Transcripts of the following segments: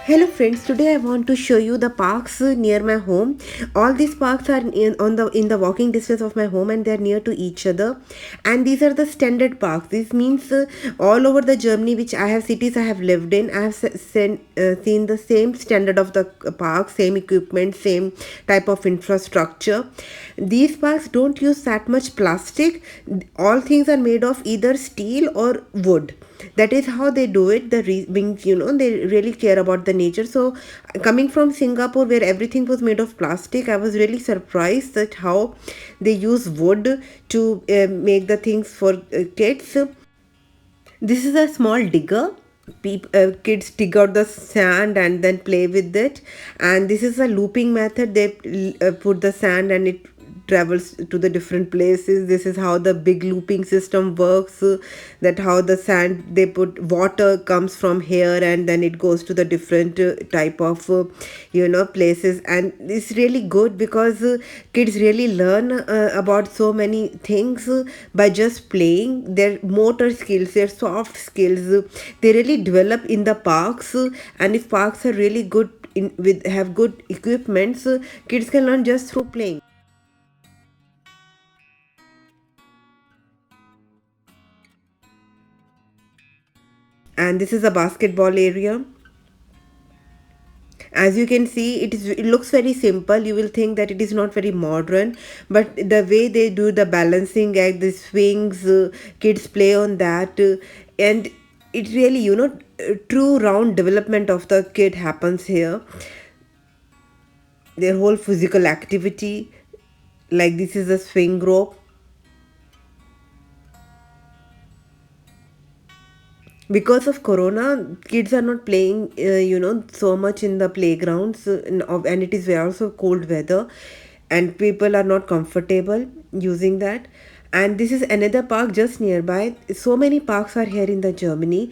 Hello friends, today I want to show you the parks near my home. All these parks are in the walking distance of my home and they are near to each other. And these are the standard parks. This means all over the Germany, which I have cities I have lived in, I have seen the same standard of the park, same equipment, same type of infrastructure. These parks don't use that much plastic. All things are made of either steel or wood. That is how they do it. Means they really care about the nature. So coming from Singapore, where everything was made of plastic, I was really surprised that how they use wood to make the things for kids. This is a small digger. Kids dig out the sand and then play with it. And this is a looping method. They put the sand and it travels to the different places. This is how the big looping system works. That how the sand, they put water comes from here and then it goes to the different type of places. And it's really good because kids really learn about so many things by just playing. Their motor skills, their soft skills, they really develop in the parks. And if parks are really good with have good equipments, kids can learn just through playing. And this is a basketball area. As you can see, it looks very simple. You will think that it is not very modern, but the way they do the balancing act, the swings, kids play on that, and it really, true round development of the kid happens here. Their whole physical activity, like this is a swing rope. Because of corona, kids are not playing so much in the playgrounds, and it is also cold weather and people are not comfortable using that. And this is another park just nearby. So many parks are here in the Germany,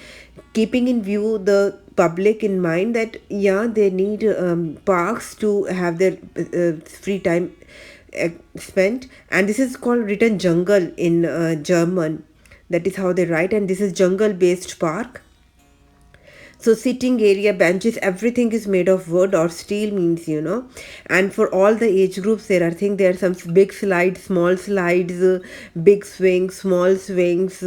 keeping in view the public in mind that yeah, they need parks to have their free time spent. And this is called written jungle in German. That is how they write. And this is jungle based park. So sitting area, benches, everything is made of wood or steel, means and for all the age groups there are things. There are some big slides, small slides, big swings, small swings,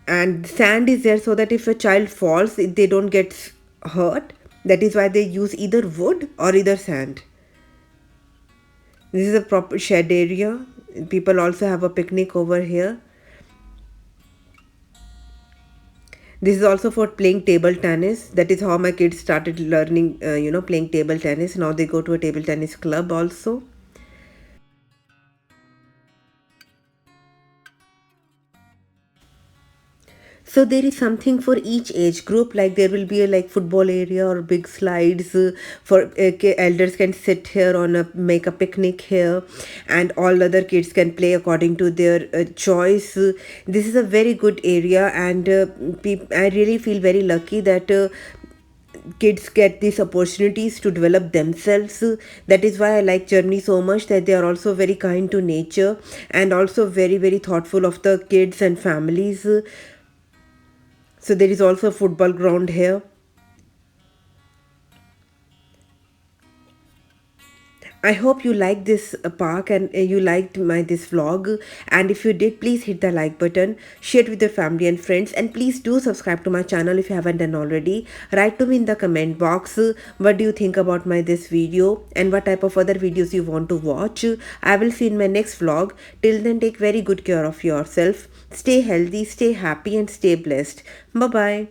and sand is there so that if a child falls, they don't get hurt. That is why they use either wood or either sand. This is a proper shed area. People also have a picnic over here. This is also for playing table tennis. That is how my kids started learning, playing table tennis. Now they go to a table tennis club also. So there is something for each age group. Like there will be a like football area or big slides for elders can sit here on a make a picnic here, and all other kids can play according to their choice. This is a very good area, and I really feel very lucky that. Kids get these opportunities to develop themselves. That is why I like Germany so much, that they are also very kind to nature and also very very thoughtful of the kids and families. So there is also a football ground here. I hope you liked this park and you liked my this vlog. And if you did, please hit the like button, share it with your family and friends, and please do subscribe to my channel if you haven't done already. Write to me in the comment box what do you think about my this video and what type of other videos you want to watch. I will see you in my next vlog. Till then, take very good care of yourself. Stay healthy, stay happy, and stay blessed. Bye bye.